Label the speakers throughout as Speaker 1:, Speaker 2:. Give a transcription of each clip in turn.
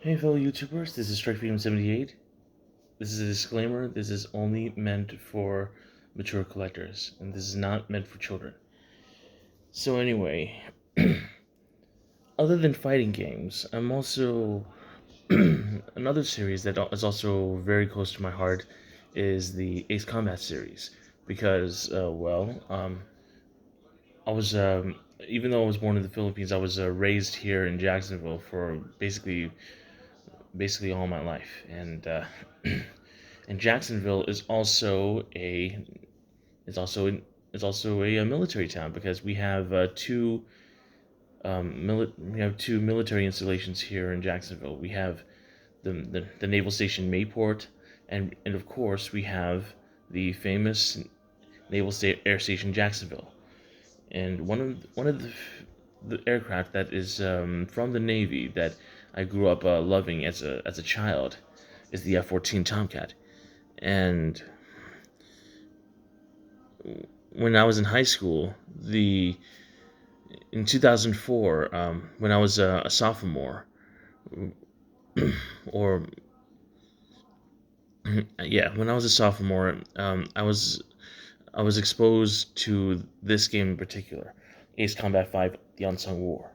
Speaker 1: Hey fellow YouTubers, this is StrikeFreedom78. This is a disclaimer, this is only meant for mature collectors, and this is not meant for children. So anyway, other than fighting games, I'm also... another series that is also very close to my heart is the Ace Combat series. Because, I was, even though I was born in the Philippines, I was raised here in Jacksonville for basically all my life, and Jacksonville is also a is also is also a military town because we have two military installations here in Jacksonville. We have the naval station Mayport, and of course we have the famous air station Jacksonville. And one of the aircraft that is from the Navy that I grew up loving as a child is the F-14 Tomcat. And when I was in high school, in 2004, when I was a sophomore, or yeah, when I was a sophomore, I was exposed to this game in particular, Ace Combat 5: The Unsung War,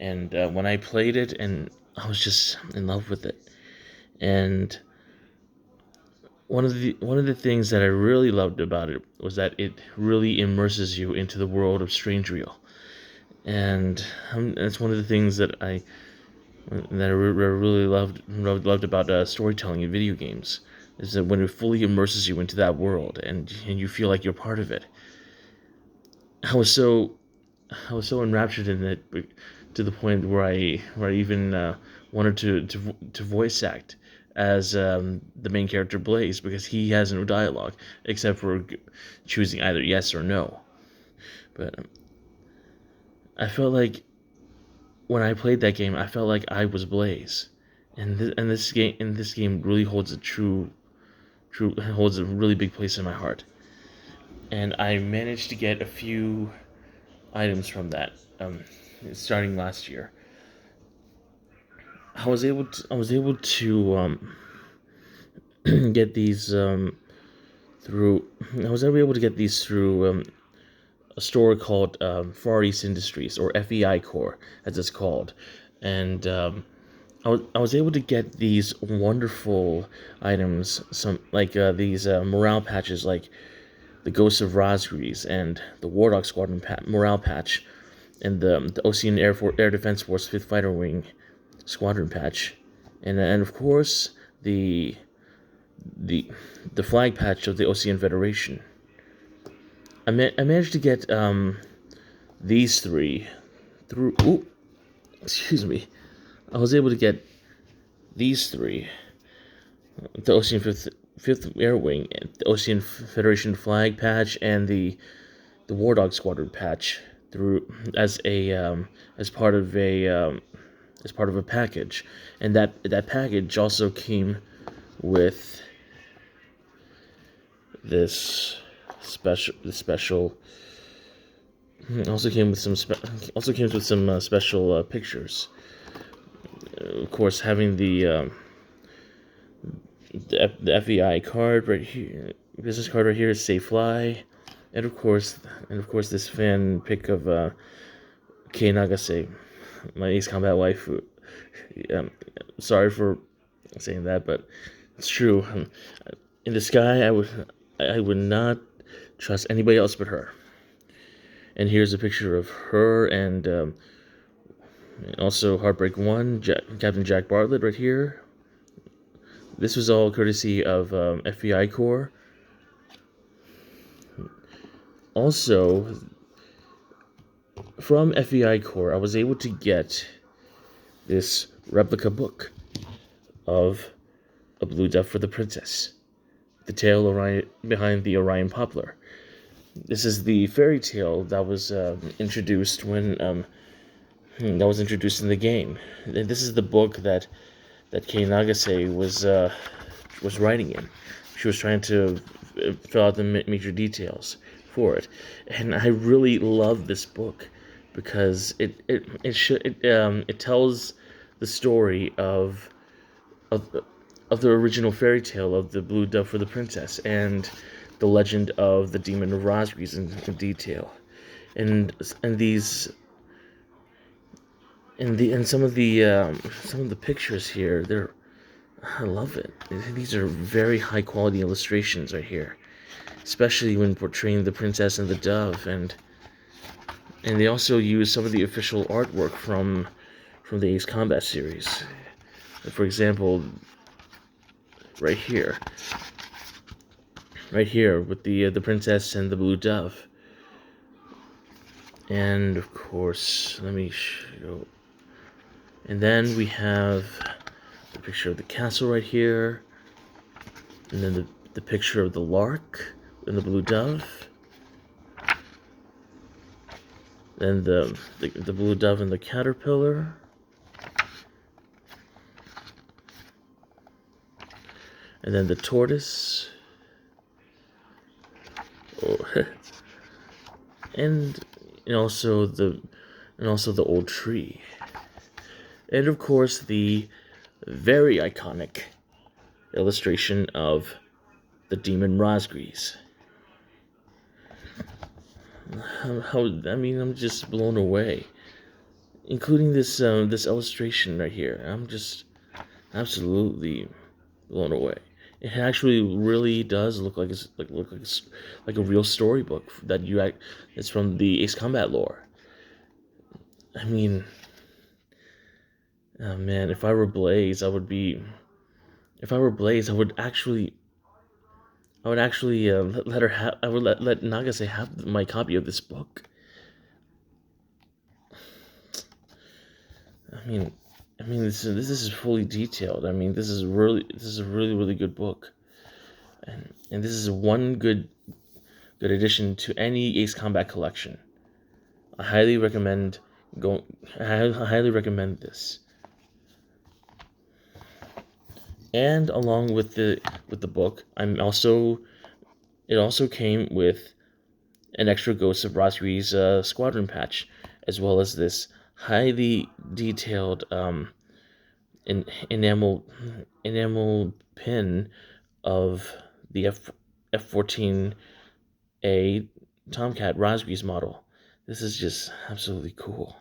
Speaker 1: and when I played it, and I was just in love with it, and one of the things that I really loved about it was that it really immerses you into the world of Strange Reel, and that's one of the things that I really loved about storytelling in video games, is that when it fully immerses you into that world and you feel like you're part of it. I was so enraptured in it to the point where I even wanted to voice act as the main character Blaze, because he has no dialogue except for choosing either yes or no. But I felt like when I played that game, I felt like I was Blaze, and this game really holds holds a really big place in my heart. And I managed to get a few items from that, starting last year. I was able to get these through. I was able to get these through a store called Far East Industries, or FEI Core, as it's called, and I was able to get these wonderful items, some like these morale patches, like the Ghost of Razgriz and the Wardog Squadron morale patch, and the Ocean Air Defense Force 5th Fighter Wing Squadron patch, and of course the flag patch of the Ocean Federation. I managed to get these three through. Ooh, excuse me. I was able to get these three: the Ocean Fifth Air Wing, the Ocean Federation flag patch, and the War Dog Squadron patch through as part of a package, and that package also came with this special. Also came with some special pictures. Of course, having the FEI card right here, business card right here is Say Fly, and of course this fan pic of Kei Nagase, my Ace Combat waifu. Sorry for saying that, but it's true. In the sky, I would not trust anybody else but her. And here's a picture of her and also Heartbreak 1, Captain Jack Bartlett right here. This was all courtesy of FEI Core. Also, from FEI Core, I was able to get this replica book of A Blue Dove for the Princess, the tale behind the Orion Poplar. This is the fairy tale that was introduced in the game. And this is the book that Kei Nagase was writing in. She was trying to fill out the major details for it, and I really love this book because it tells the story of of the original fairy tale of the blue dove for the princess, and the legend of the demon of Razgriz in detail, and these and some of the pictures here, I love it. These are very high quality illustrations right here, especially when portraying the princess and the dove, and they also use some of the official artwork from the Ace Combat series. For example, right here with the princess and the blue dove, and of course, let me show. And then we have the picture of the castle right here, and then the picture of the lark and the blue dove. Then the blue dove and the caterpillar. And then the tortoise. Oh. and also the old tree. And of course the very iconic illustration of the demon Razgriz. I'm just blown away, including this illustration right here. I'm just absolutely blown away. It actually really does look like like a real storybook it's from the Ace Combat lore. I mean, oh man, if I were Blaze, I would actually let her have. I would let Nagase have my copy of this book. I mean, this is fully detailed. I mean, this is a really good book, and this is one good addition to any Ace Combat collection. I highly recommend this. And along with the book, it also came with an extra Ghost of Razgriz squadron patch, as well as this highly detailed enamel pin of the F-14A Tomcat Razgriz model. This is just absolutely cool.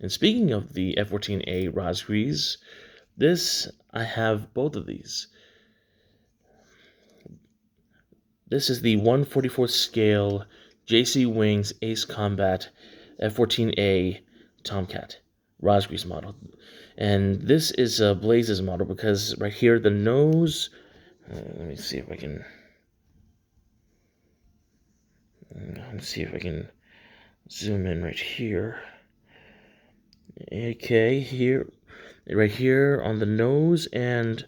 Speaker 1: And speaking of the F-14A Razgriz, I have both of these. This is the 1/44 scale JC Wings Ace Combat F-14A Tomcat Razgriz model. And this is Blaze's model, because right here the nose, let me see if I can zoom in right here. Okay, right here on the nose and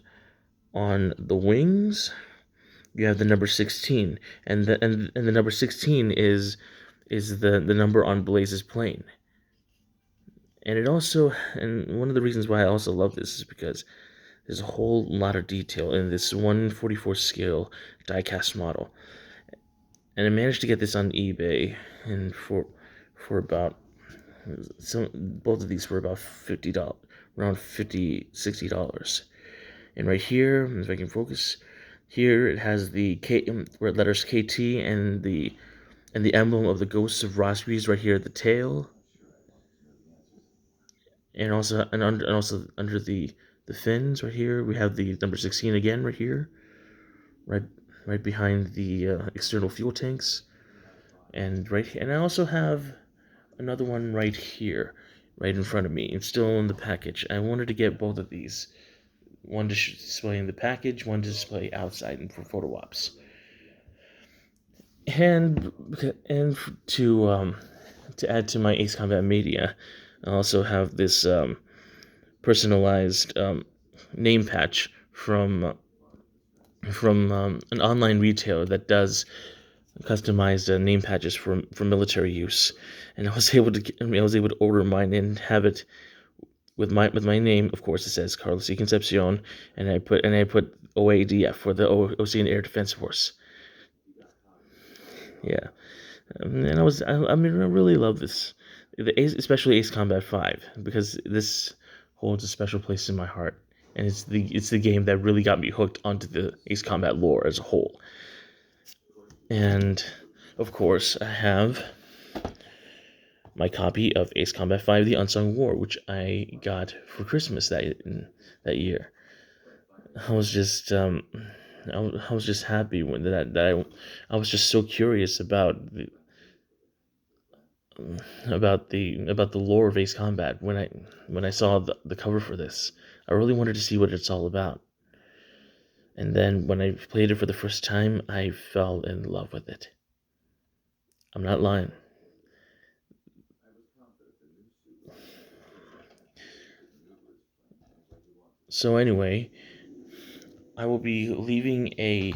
Speaker 1: on the wings, you have the number 16, and the number 16 is the number on Blaze's plane. And one of the reasons why I also love this is because there's a whole lot of detail in this 1/44 scale diecast model. And I managed to get this on eBay, and for about both of these for about $50, around $60. And right here, if I can focus, here it has the letters KT and the emblem of the Ghosts of Razgriz right here at the tail, and also under the fins right here we have the number 16 again right here, right behind the external fuel tanks, and I also have another one right here, right in front of me. It's still in the package. I wanted to get both of these. One to display in the package, one to display outside and for photo ops. And to add to my Ace Combat media, I also have this personalized name patch from an online retailer that does customized name patches for military use, and I was able to order mine and have it with my name. Of course, it says Carlos E. Concepcion, and I put OADF for the Ocean Air Defense Force. Yeah, and I really love this, especially Ace Combat 5, because this holds a special place in my heart. and it's the game that really got me hooked onto the Ace Combat lore as a whole. And of course, I have my copy of Ace Combat 5: The Unsung War, which I got for Christmas that year. I was just I was just happy when I was just so curious about the lore of Ace Combat when I saw the cover for this. I really wanted to see what it's all about. And then when I played it for the first time, I fell in love with it. I'm not lying. So anyway, I will be leaving a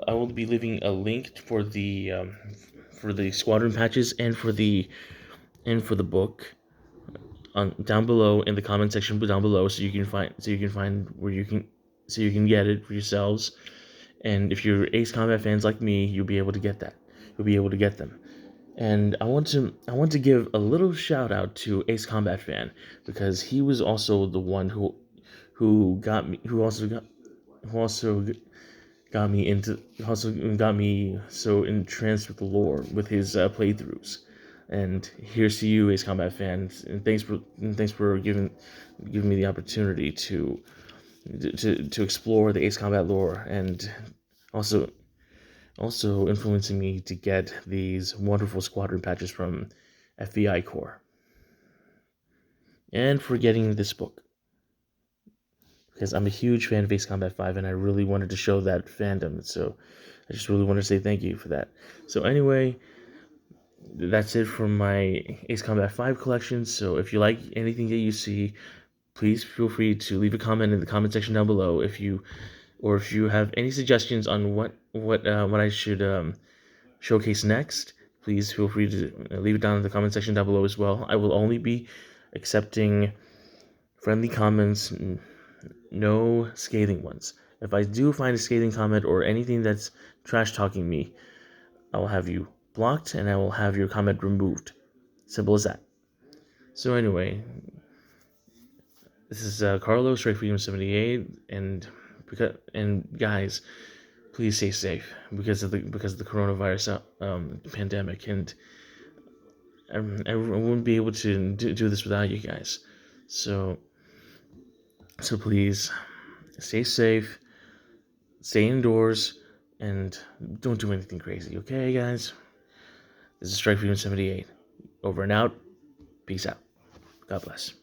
Speaker 1: link for the squadron patches and for the book down below in the comment section down below, so you can find where you can get it for yourselves. And if you're Ace Combat fans like me, you'll be able to get that. You'll be able to get them. And I want to give a little shout out to Ace Combat Fan, because he was also the one who also got me so entranced with the lore with his playthroughs. And here's to you, Ace Combat fans, and thanks for giving me the opportunity to explore the Ace Combat lore, and also influencing me to get these wonderful squadron patches from FBI Corps, and for getting this book, because I'm a huge fan of Ace Combat 5, and I really wanted to show that fandom. So I just really wanted to say thank you for that. So anyway, that's it for my Ace Combat 5 collection. So if you like anything that you see, please feel free to leave a comment in the comment section down below. If you have any suggestions on what I should showcase next, please feel free to leave it down in the comment section down below as well. I will only be accepting friendly comments, no scathing ones. If I do find a scathing comment or anything that's trash talking me, I will have you blocked and I will have your comment removed. Simple as that. So anyway, this is Carlos, Strike Freedom 78, and guys, please stay safe because of the coronavirus pandemic, and I wouldn't be able to do this without you guys. So please stay safe, stay indoors, and don't do anything crazy, okay, guys? This is Strike Freedom 78. Over and out. Peace out. God bless.